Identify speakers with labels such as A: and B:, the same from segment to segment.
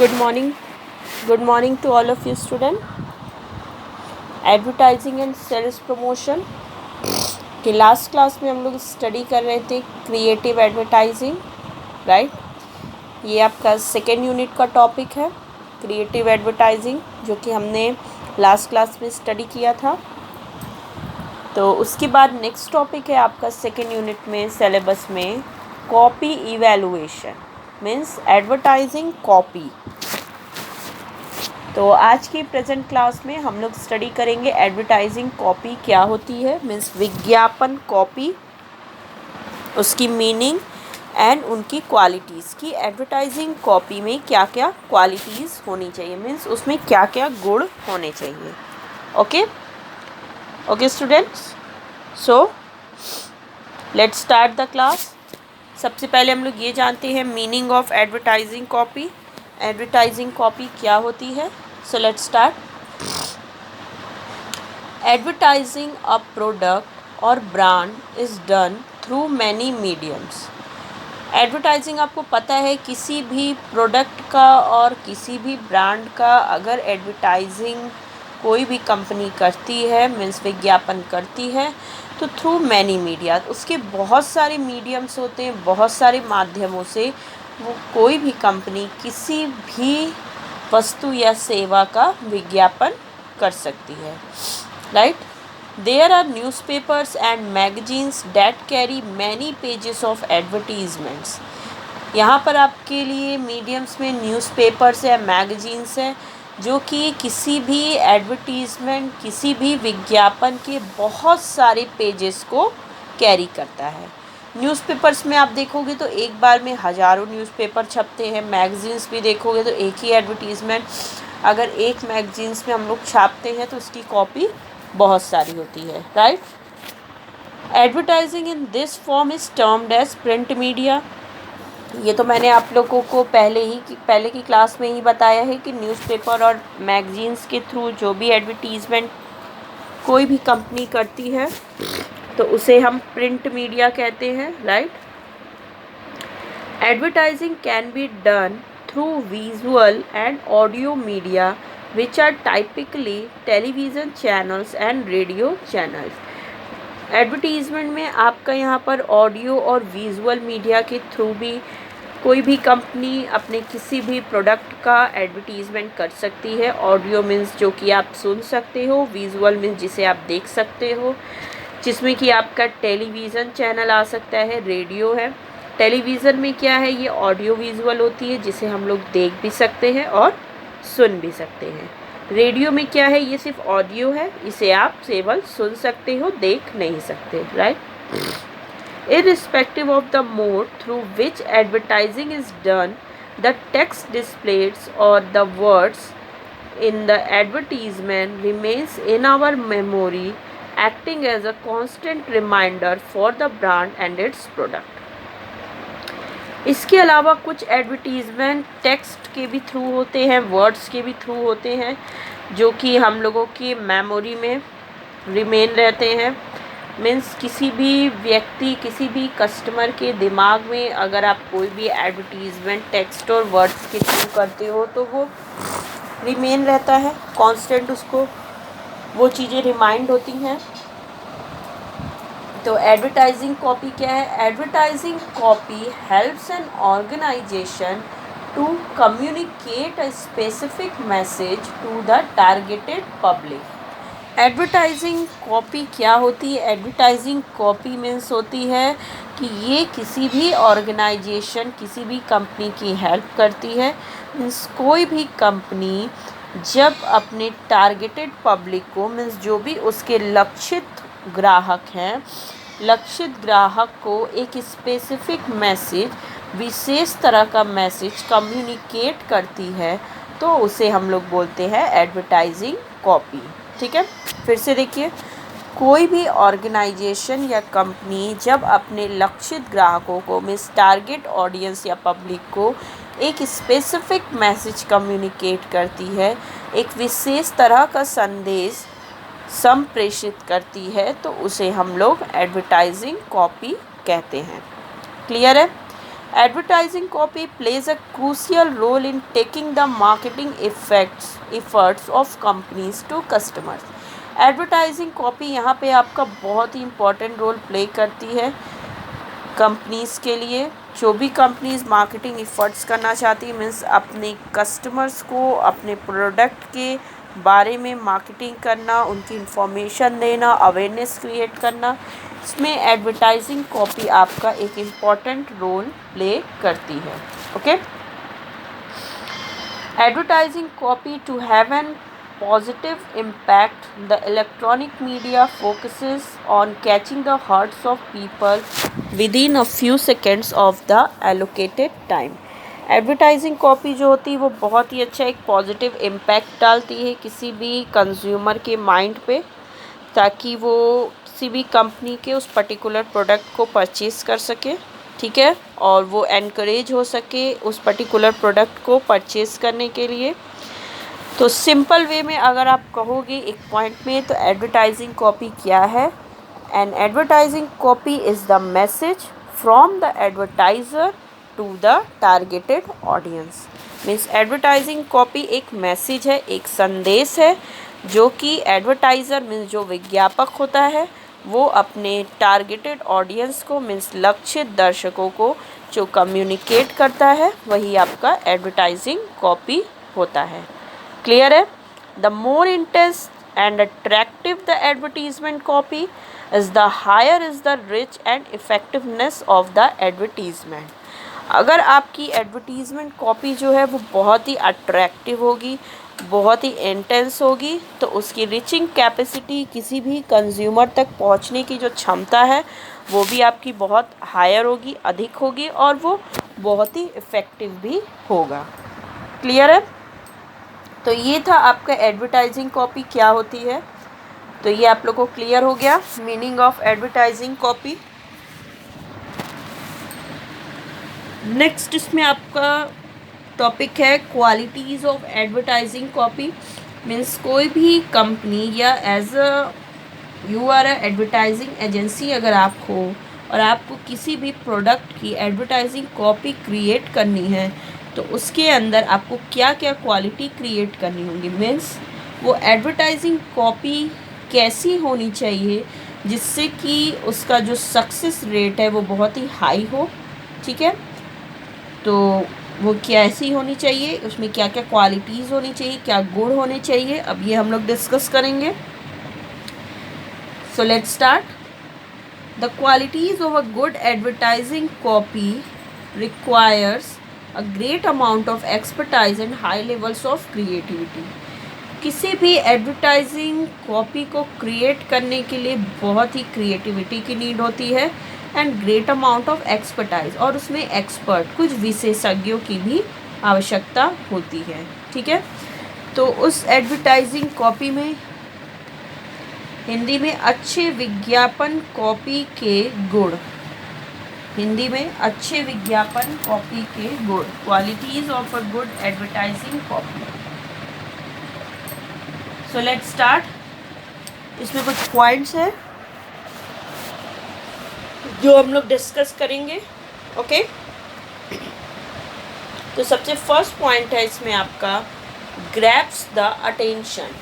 A: Good morning. Good morning to all of you students. Advertising and sales promotion के last class में हम लोग study कर रहे थे क्रिएटिव एडवर्टाइजिंग, राइट। ये आपका सेकेंड यूनिट का टॉपिक है क्रिएटिव एडवर्टाइजिंग, जो कि हमने लास्ट क्लास में स्टडी किया था। तो उसके बाद नेक्स्ट टॉपिक है आपका सेकेंड यूनिट में सिलेबस में copy evaluation, means advertising copy. तो आज की प्रेजेंट क्लास में हम लोग स्टडी करेंगे एडवर्टाइजिंग कॉपी क्या होती है, मीन्स विज्ञापन कॉपी, उसकी मीनिंग एंड उनकी क्वालिटीज़ की। एडवर्टाइजिंग कॉपी में क्या क्या क्वालिटीज़ होनी चाहिए, मीन्स उसमें क्या क्या गुण होने चाहिए। Okay students, so let's start the class. सबसे पहले हम लोग ये जानते हैं meaning of advertising copy. Advertising copy क्या होती है? So let's start. Advertising a product और brand is done through many mediums. Advertising आपको पता है किसी भी प्रोडक्ट का और किसी भी ब्रांड का अगर एडवर्टाइजिंग कोई भी कंपनी करती है, मीन्स विज्ञापन करती है, तो थ्रू मैनी मीडिया, उसके बहुत सारे मीडियम्स होते हैं, बहुत सारे माध्यमों से वो कोई भी कंपनी किसी भी वस्तु या सेवा का विज्ञापन कर सकती है, right. There are newspapers and magazines that carry many pages of advertisements. यहाँ पर आपके लिए मीडियम्स में न्यूज़पेपर्स है, मैगजीन्स है, जो कि किसी भी एडवर्टीजमेंट, किसी भी विज्ञापन के बहुत सारे पेजेस को कैरी करता है। न्यूज़पेपर्स में आप देखोगे तो एक बार में हज़ारों न्यूज़पेपर छपते हैं। मैगजीन्स भी देखोगे तो एक ही एडवर्टीज़मेंट अगर एक मैगजीन्स में हम लोग छापते हैं तो उसकी कॉपी बहुत सारी होती है, right. Advertising in this form is termed as print media. ये तो मैंने आप लोगों को पहले की क्लास में ही बताया है कि न्यूज़पेपर और मैगजीन्स के थ्रू जो भी एडवर्टीज़मेंट कोई भी कंपनी करती है तो उसे हम प्रिंट मीडिया कहते हैं, right. Advertising can be done through visual and audio media which are typically television channels and radio channels. Advertisement में आपका यहाँ पर ऑडियो और विजुअल मीडिया के थ्रू भी कोई भी कंपनी अपने किसी भी प्रोडक्ट का एडवर्टीज़मेंट कर सकती है। ऑडियो मीन्स जो कि आप सुन सकते हो, विजुअल मीन्स जिसे आप देख सकते हो, जिसमें कि आपका टेलीविज़न चैनल आ सकता है, रेडियो है। टेलीविज़न में क्या है, ये ऑडियो विजुअल होती है जिसे हम लोग देख भी सकते हैं और सुन भी सकते हैं। रेडियो में क्या है, ये सिर्फ ऑडियो है, इसे आप केवल सुन सकते हो, देख नहीं सकते, right. Irrespective of the mode through which advertising is done, the text displayed or the words in the advertisement remains in our memory, acting as a constant reminder for the brand and its product. इसके अलावा कुछ advertisement text के भी through होते हैं, words के भी through होते हैं, जो कि हम लोगों की मेमोरी में रिमेन रहते हैं। मीन्स किसी भी व्यक्ति, किसी भी कस्टमर के दिमाग में अगर आप कोई भी एडवर्टीज़मेंट टेक्स्ट और वर्ड्स के थ्रू करते हो तो वो रिमेन रहता है कांस्टेंट, उसको वो चीज़ें रिमाइंड होती हैं। तो एडवर्टाइजिंग कॉपी क्या है? Advertising copy helps an organization to communicate a specific message to the targeted public. Advertising copy क्या होती है? एडवर्टाइजिंग कॉपी मीन्स होती है कि ये किसी भी ऑर्गेनाइजेशन, किसी भी कंपनी की हेल्प करती है। मीन्स कोई भी कंपनी जब अपने टारगेटेड पब्लिक को, मीन्स जो भी उसके लक्षित ग्राहक हैं, लक्षित ग्राहक को एक स्पेसिफिक मैसेज, विशेष तरह का मैसेज कम्युनिकेट करती है तो उसे हम लोग बोलते हैं एडवर्टाइजिंग कॉपी, ठीक है। फिर से देखिए, कोई भी ऑर्गेनाइजेशन या कंपनी जब अपने लक्षित ग्राहकों को, मीन्स टारगेट ऑडियंस या पब्लिक को एक स्पेसिफिक मैसेज कम्युनिकेट करती है, एक विशेष तरह का संदेश संप्रेषित करती है तो उसे हम लोग एडवर्टाइजिंग कॉपी कहते हैं। क्लियर है? Advertising copy plays a crucial role in taking the marketing efforts of companies to customers. Advertising copy यहाँ पे आपका बहुत ही इम्पोर्टेंट रोल प्ले करती है कंपनीज़ के लिए। जो भी कंपनीज मार्केटिंग एफर्ट्स करना चाहती है, मीन्स अपने कस्टमर्स को अपने प्रोडक्ट के बारे में मार्केटिंग करना, उनकी इंफॉर्मेशन देना, अवेयरनेस क्रिएट करना, इसमें एडवर्टाइजिंग कॉपी आपका एक इम्पॉर्टेंट रोल प्ले करती है। Okay, advertising copy to have an positive impact, the electronic media focuses on catching the hearts of people within a few seconds of the allocated time. Advertising copy जो होती है वो बहुत ही अच्छा एक positive impact डालती है किसी भी कंज्यूमर के माइंड पे, ताकि वो किसी भी कंपनी के उस पर्टिकुलर प्रोडक्ट को परचेज़ कर सके, ठीक है, और वो एनकरेज हो सके उस पर्टिकुलर प्रोडक्ट को परचेज़ करने के लिए। तो सिंपल वे में अगर आप कहोगे एक पॉइंट में, तो एडवर्टाइजिंग कॉपी क्या है? An advertising copy is the message from the advertiser to the targeted audience. Means advertising copy एक मैसेज है, एक संदेश है जो कि एडवर्टाइज़र मीन्स जो विज्ञापक होता है वो अपने टारगेटेड ऑडियंस को मीन्स लक्षित दर्शकों को जो कम्युनिकेट करता है वही आपका एडवर्टाइजिंग कॉपी होता है। क्लियर है? The more intense and attractive the advertisement copy is the higher is the reach and effectiveness of the advertisement. अगर आपकी एडवर्टीजमेंट कॉपी जो है वो बहुत ही अट्रैक्टिव होगी, बहुत ही इंटेंस होगी, तो उसकी रीचिंग कैपेसिटी, किसी भी कंज्यूमर तक पहुंचने की जो क्षमता है वो भी आपकी बहुत हायर होगी, अधिक होगी, और वो बहुत ही इफ़ेक्टिव भी होगा। क्लियर है? तो ये था आपका एडवर्टाइजिंग कॉपी क्या होती है। तो ये आप लोगों को क्लियर हो गया meaning of advertising copy. Next इसमें आपका टॉपिक है qualities of advertising copy. Means कोई भी कंपनी या as a you are a advertising agency अगर आप हो और आपको किसी भी प्रोडक्ट की एडवर्टाइजिंग कॉपी क्रिएट करनी है, तो उसके अंदर आपको क्या क्या क्वालिटी क्रिएट करनी होगी। मीन्स वो एडवर्टाइजिंग कॉपी कैसी होनी चाहिए जिससे कि उसका जो सक्सेस रेट है वो बहुत ही हाई हो, ठीक है। तो वो कैसी होनी चाहिए, उसमें क्या क्या क्वालिटीज़ होनी चाहिए, क्या गुण होने चाहिए, अब ये हम लोग डिस्कस करेंगे। सो let's start. The qualities of a good advertising copy requires a great amount of expertise and high levels of creativity। किसी भी एडवर्टाइजिंग कॉपी को क्रिएट करने के लिए बहुत ही क्रिएटिविटी की नीड होती है and great amount of expertise, और उसमें एक्सपर्ट कुछ विशेषज्ञों की भी आवश्यकता होती है, ठीक है। तो उस एडवर्टाइजिंग कॉपी में हिंदी में अच्छे विज्ञापन कॉपी के गुण, हिंदी में अच्छे विज्ञापन कॉपी के गुण, qualities of a good advertising copy. So let's start. इसमें कुछ पॉइंट्स हैं जो हम लोग डिस्कस करेंगे। ओके, तो सबसे फर्स्ट पॉइंट है इसमें आपका grabs the attention.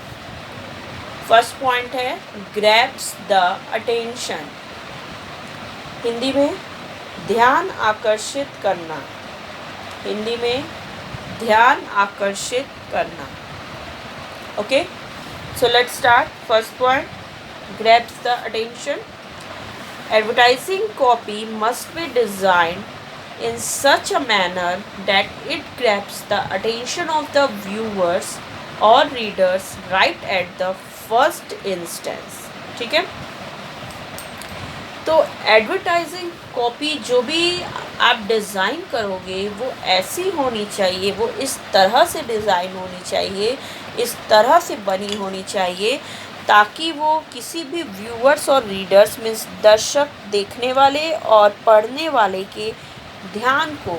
A: First point है ग्रैब्स द अटेंशन, हिंदी में ध्यान आकर्षित करना, हिंदी में ध्यान आकर्षित करना। Okay, so let's start. First point grabs the attention. Advertising copy must be designed in such a manner that it grabs the attention of the viewers or readers right at the first instance, ठीक है। तो advertising copy जो भी आप design करोगे वो ऐसी होनी चाहिए, वो इस तरह से डिज़ाइन होनी चाहिए, इस तरह से बनी होनी चाहिए ताकि वो किसी भी व्यूअर्स और रीडर्स मीन्स दर्शक, देखने वाले और पढ़ने वाले के ध्यान को,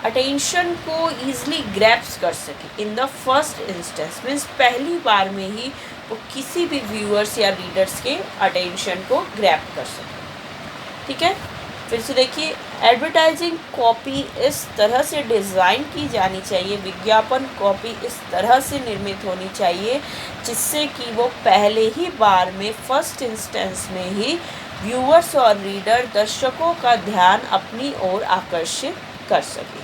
A: अटेंशन को ईज़िली ग्रैप्स कर सके in the first instance. Means पहली बार में ही वो किसी भी व्यूअर्स या रीडर्स के अटेंशन को ग्रैप कर सके, ठीक है। फिर से देखिए, एडवर्टाइजिंग कॉपी इस तरह से डिज़ाइन की जानी चाहिए, विज्ञापन कॉपी इस तरह से निर्मित होनी चाहिए जिससे कि वो पहले ही बार में फर्स्ट इंस्टेंस में ही व्यूअर्स और रीडर दर्शकों का ध्यान अपनी ओर आकर्षित कर सके।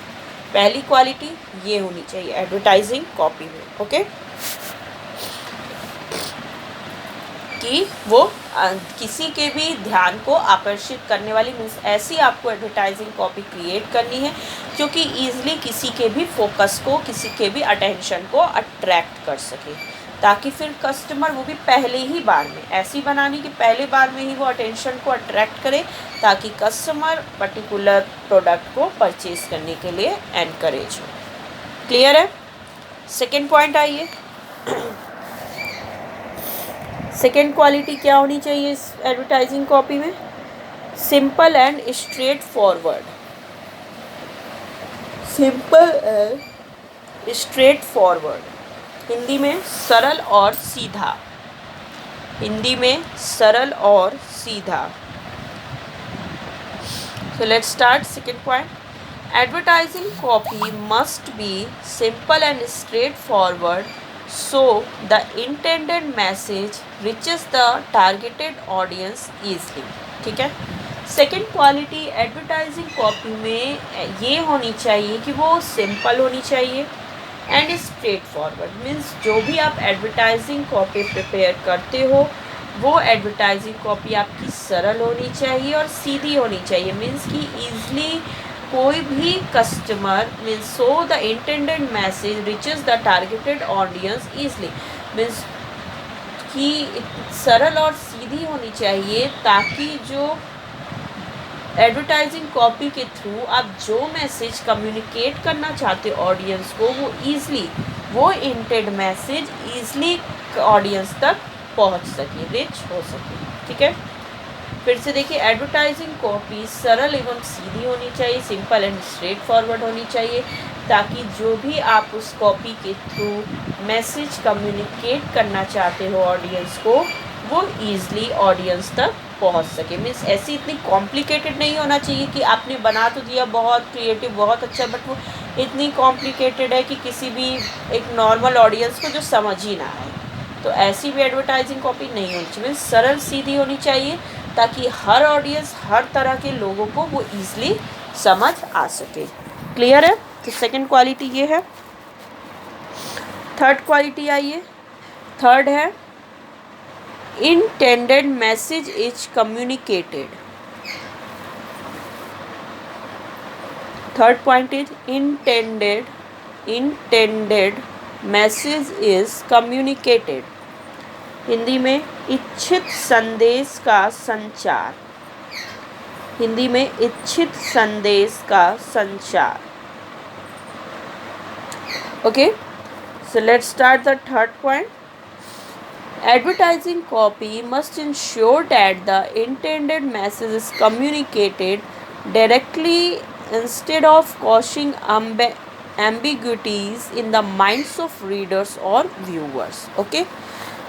A: पहली क्वालिटी ये होनी चाहिए एडवर्टाइजिंग कॉपी में, ओके, कि वो किसी के भी ध्यान को आकर्षित करने वाली, मीन्स ऐसी आपको एडवर्टाइजिंग कॉपी क्रिएट करनी है जो कि ईजिली किसी के भी फोकस को, किसी के भी अटेंशन को अट्रैक्ट कर सके, ताकि फिर कस्टमर वो भी पहले ही बार में ऐसी बनानी कि पहले बार में ही वो अटेंशन को अट्रैक्ट करे, ताकि कस्टमर पर्टिकुलर प्रोडक्ट को परचेज करने के लिए एनकरेज हो। क्लियर है? सेकेंड पॉइंट आइए। सेकेंड क्वालिटी क्या होनी चाहिए इस एडवर्टाइजिंग कॉपी में? Simple and straight forward. Simple and straight forward, Hindi में सरल और सीधा। हिंदी में सरल और सीधा। So let's start second point. Advertising copy must be simple and straightforward so the intended message reaches the targeted audience easily. ठीक है? सेकेंड क्वालिटी एडवर्टाइजिंग कॉपी में ये होनी चाहिए कि वो सिंपल होनी चाहिए एंड स्ट्रेट फॉरवर्ड, मीन्स जो भी आप एडवर्टाइजिंग कॉपी प्रिपेयर करते हो वो एडवर्टाइजिंग कॉपी आपकी सरल होनी चाहिए और सीधी होनी चाहिए, मीन्स कि ईजली कोई भी customer, means so the intended message reaches the targeted audience easily, means कि सरल और सीधी होनी चाहिए ताकि जो एडवर्टाइजिंग कॉपी के थ्रू आप जो मैसेज कम्युनिकेट करना चाहते हो ऑडियंस को, वो ईजली, वो इंटेंड मैसेज ईजली ऑडियंस तक पहुंच सके, रिच हो सके। ठीक है, फिर से देखिए, एडवर्टाइजिंग कॉपी सरल एवं सीधी होनी चाहिए, सिंपल एंड स्ट्रेट फॉरवर्ड होनी चाहिए, ताकि जो भी आप उस कॉपी के थ्रू मैसेज कम्युनिकेट करना चाहते हो ऑडियंस को, वो ईजली ऑडियंस तक पहुंच सके। मीन्स ऐसी इतनी कॉम्प्लिकेटेड नहीं होना चाहिए कि आपने बना तो दिया बहुत क्रिएटिव, बहुत अच्छा, बट वो इतनी कॉम्प्लिकेटेड है कि किसी भी एक नॉर्मल ऑडियंस को जो समझ ही ना आए, तो ऐसी भी एडवर्टाइजिंग कॉपी नहीं होनी चाहिए। मीन्स सरल सीधी होनी चाहिए ताकि हर ऑडियंस, हर तरह के लोगों को वो ईजिली समझ आ सके। क्लियर है? तो सेकंड क्वालिटी ये है। थर्ड क्वालिटी आइए, थर्ड है intended message is communicated. Third point is intended message is communicated. Hindi में इच्छित संदेश का संचार। हिंदी में इच्छित संदेश का संचार। Okay, so let's start the third point. Advertising copy must ensure that the intended message is communicated directly instead of causing ambiguities in the minds of readers or viewers. Okay.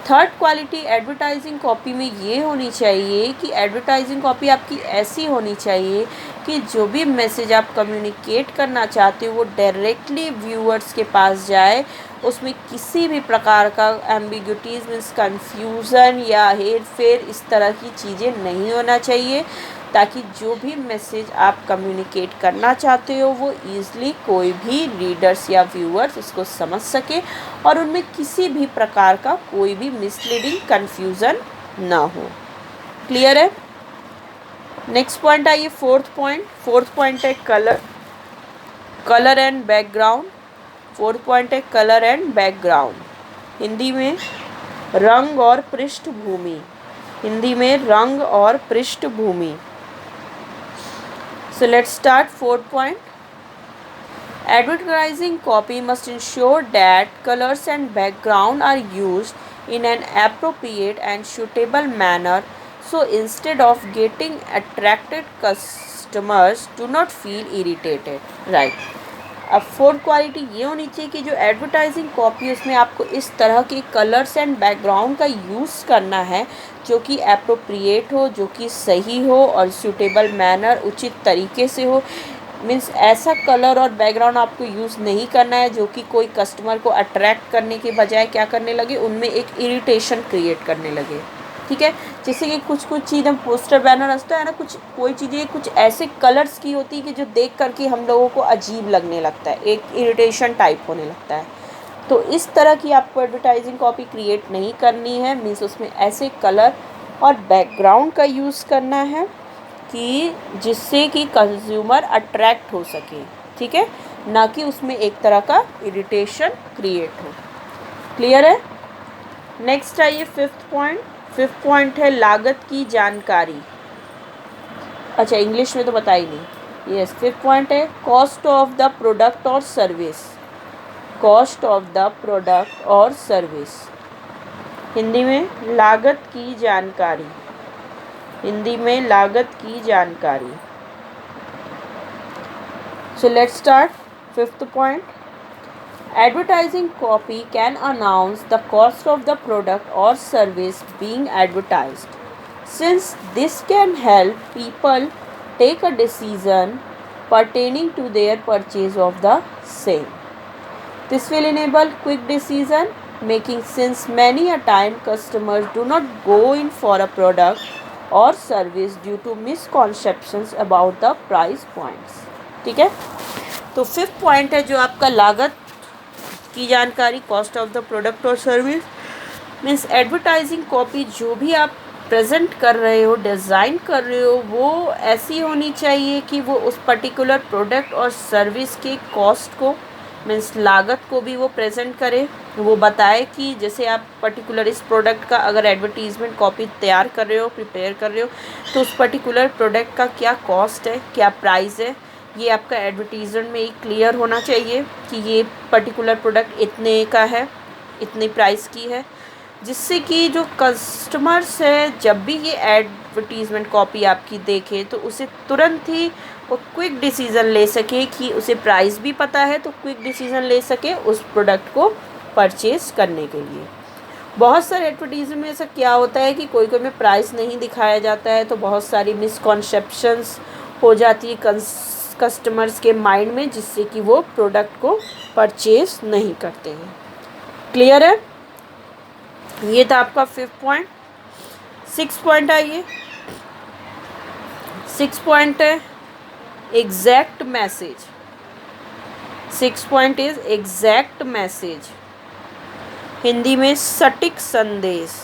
A: Third quality advertising copy में ये होनी चाहिए कि advertising copy आपकी ऐसी होनी चाहिए कि जो भी मैसेज आप कम्युनिकेट करना चाहते हो वो डायरेक्टली व्यूअर्स के पास जाए, उसमें किसी भी प्रकार का एम्बिग्यूटीज, मीन्स कन्फ्यूज़न या हेर फेर इस तरह की चीज़ें नहीं होना चाहिए, ताकि जो भी मैसेज आप कम्युनिकेट करना चाहते हो वो ईज़िली कोई भी रीडर्स या व्यूअर्स उसको समझ सके और उनमें किसी भी प्रकार का कोई भी मिसलीडिंग कन्फ्यूज़न ना हो। क्लियर है? नेक्स्ट पॉइंट आइए, फोर्थ पॉइंट है colour and background. Fourth point है कलर एंड बैकग्राउंड। हिंदी में रंग और पृष्ठभूमि। हिंदी में रंग और पृष्ठभूमि। So let's start fourth point. Advertising copy must ensure that colors and background are used in an appropriate and suitable manner. So instead of getting attracted, customers do not feel irritated. Right. अब fourth quality ये होनी चाहिए कि जो advertising copy है उसमें आपको इस तरह के कलर्स एंड बैकग्राउंड का यूज़ करना है जो कि एप्रोप्रिएट हो, जो कि सही हो और सूटेबल मैनर, उचित तरीके से हो। मीन्स ऐसा कलर और बैकग्राउंड आपको यूज़ नहीं करना है जो कि कोई कस्टमर को अट्रैक्ट करने के बजाय क्या करने लगे, उनमें एक इरिटेशन क्रिएट करने लगे। ठीक है, जैसे कि कुछ चीज़ें पोस्टर बैनर हंसता है ना, कोई चीज़ें कुछ ऐसे कलर्स की होती है कि जो देख करके हम लोगों को अजीब लगने लगता है, एक इरिटेशन टाइप होने लगता है। तो इस तरह की आपको एडवर्टाइजिंग कॉपी क्रिएट नहीं करनी है। मीन्स उसमें ऐसे कलर और बैकग्राउंड का यूज़ करना है कि जिससे कि कंज्यूमर अट्रैक्ट हो सके। ठीक है, ना कि उसमें एक तरह का इरिटेशन क्रिएट हो। क्लियर है? नेक्स्ट आइए फिफ्थ पॉइंट। फिफ्थ पॉइंट है लागत की जानकारी। अच्छा, इंग्लिश में तो बता ही नहीं। यस, फिफ्थ पॉइंट है कॉस्ट ऑफ द प्रोडक्ट और service. Cost of the product और सर्विस, हिंदी में लागत की जानकारी। हिंदी में लागत की जानकारी। सो let's start fifth point. Advertising copy can announce the cost of the product or service being advertised. Since this can help people take a decision pertaining to their purchase of the same. This will enable quick decision making since many a time customers do not go in for a product or service due to misconceptions about the price points. ठीक है, तो fifth point है जो आपका लागत की जानकारी, cost of the product और सर्विस। मीन्स एडवर्टाइजिंग कॉपी जो भी आप प्रेजेंट कर रहे हो, डिज़ाइन कर रहे हो, वो ऐसी होनी चाहिए कि वो उस पर्टिकुलर प्रोडक्ट और सर्विस के कॉस्ट को, मीन्स लागत को भी वो प्रेजेंट करे। वो बताए कि जैसे आप पर्टिकुलर इस प्रोडक्ट का अगर एडवर्टीज़मेंट कॉपी तैयार कर रहे हो, प्रिपेयर कर रहे हो, तो उस पर्टिकुलर प्रोडक्ट का क्या कॉस्ट है, क्या प्राइस है, ये आपका एडवर्टीज़मेंट में ही क्लियर होना चाहिए कि ये पर्टिकुलर प्रोडक्ट इतने का है, इतनी प्राइस की है, जिससे कि जो कस्टमर्स है जब भी ये एडवर्टीज़मेंट कॉपी आपकी देखे तो उसे तुरंत ही वो क्विक डिसीज़न ले सके कि उसे प्राइस भी पता है, तो क्विक डिसीज़न ले सके उस प्रोडक्ट को परचेज़ करने के लिए। बहुत सारे एडवर्टीज़मेंट में ऐसा क्या होता है कि कोई में प्राइस नहीं दिखाया जाता है, तो बहुत सारी मिसकॉन्सेप्शंस हो जाती है कस्टमर्स के माइंड में, जिससे कि वो प्रोडक्ट को परचेज नहीं करते हैं। क्लियर है? ये था आपका फिफ्थ पॉइंट। सिक्स पॉइंट आइए। सिक्स पॉइंट है exact message. Six point is exact message, Hindi में सटीक संदेश।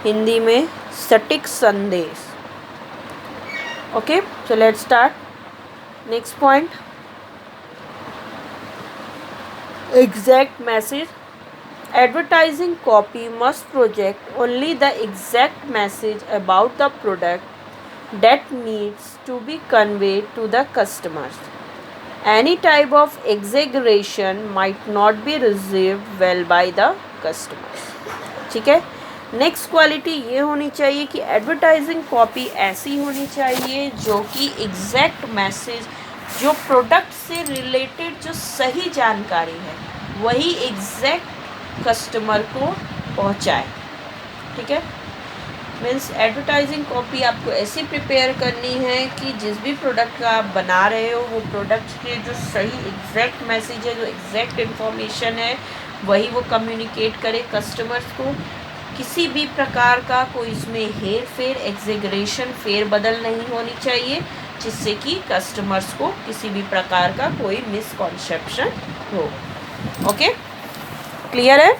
A: हिंदी में सटीक संदेश। Okay, so let's start. Next point, exact message. Advertising copy must project only the exact message about the product that needs to be conveyed to the customers. Any type of exaggeration might not be received well by the customers. ठीक है, next quality ये होनी चाहिए कि advertising copy ऐसी होनी चाहिए जो कि एग्जैक्ट मैसेज, जो प्रोडक्ट से रिलेटेड जो सही जानकारी है वही एग्जैक्ट कस्टमर को पहुंचाए। ठीक है, मीन्स एडवर्टाइजिंग कॉपी आपको ऐसी प्रिपेयर करनी है कि जिस भी प्रोडक्ट का आप बना रहे हो वो प्रोडक्ट के जो सही एग्जैक्ट मैसेज है, जो एग्जैक्ट इन्फॉर्मेशन है, वही वो कम्युनिकेट करे कस्टमर्स को। किसी भी प्रकार का कोई इसमें हेर फेर, एग्जेगरेशन, फेर बदल नहीं होनी चाहिए, जिससे कि कस्टमर्स को किसी भी प्रकार का कोई मिसकॉन्सेप्शन हो। ओके, क्लियर है?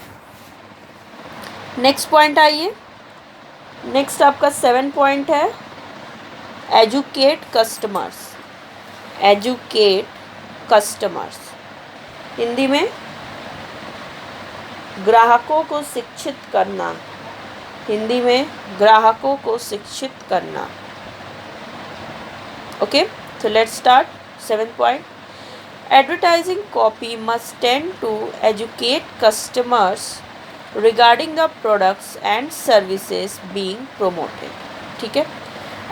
A: नेक्स्ट पॉइंट आइए। नेक्स्ट आपका 7 पॉइंट है educate customers. Educate customers, Hindi में ग्राहकों को शिक्षित करना। हिंदी में ग्राहकों को शिक्षित करना। Okay, so let's start 7th point. Advertising copy must tend to educate customers regarding the products and services being promoted. ठीक है,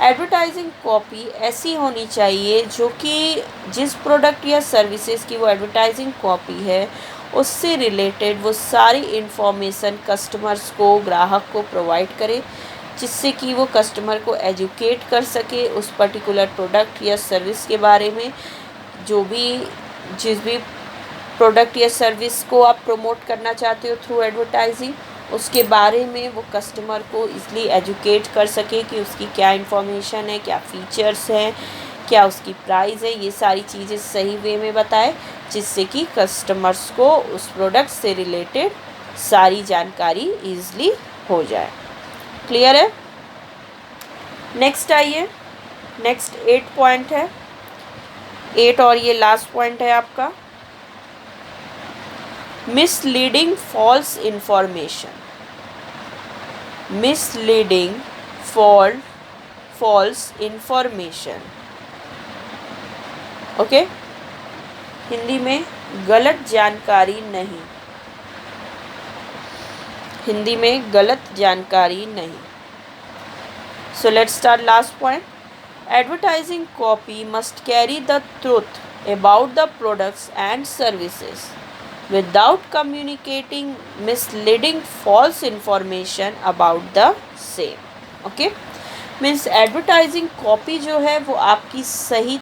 A: एडवर्टाइजिंग कॉपी ऐसी होनी चाहिए जो कि जिस प्रोडक्ट या सर्विसेज की वो एडवर्टाइजिंग कॉपी है उससे रिलेटेड वो सारी इन्फॉर्मेशन कस्टमर्स को, ग्राहक को प्रोवाइड करे, जिससे कि वो कस्टमर को एजुकेट कर सके उस पर्टिकुलर प्रोडक्ट या सर्विस के बारे में। जिस भी प्रोडक्ट या सर्विस को आप प्रमोट करना चाहते हो थ्रू एडवर्टाइजिंग, उसके बारे में वो कस्टमर को ईज़िली एजुकेट कर सके कि उसकी क्या इन्फॉर्मेशन है, क्या फ़ीचर्स हैं, क्या उसकी प्राइस है, ये सारी चीज़ें सही वे में बताए, जिससे कि कस्टमर्स को उस प्रोडक्ट से रिलेटेड सारी जानकारी ईज़िली हो जाए। क्लियर है? नेक्स्ट आइए, नेक्स्ट 8 पॉइंट है, 8 और ये लास्ट पॉइंट है आपका, misleading false information. Misleading false information, okay, Hindi में गलत जानकारी नहीं, हिंदी में गलत जानकारी नहीं। So let's start last point. Advertising copy must carry the truth about the products and services without communicating misleading false information about the same. Okay, means advertising copy जो है वो आपकी सही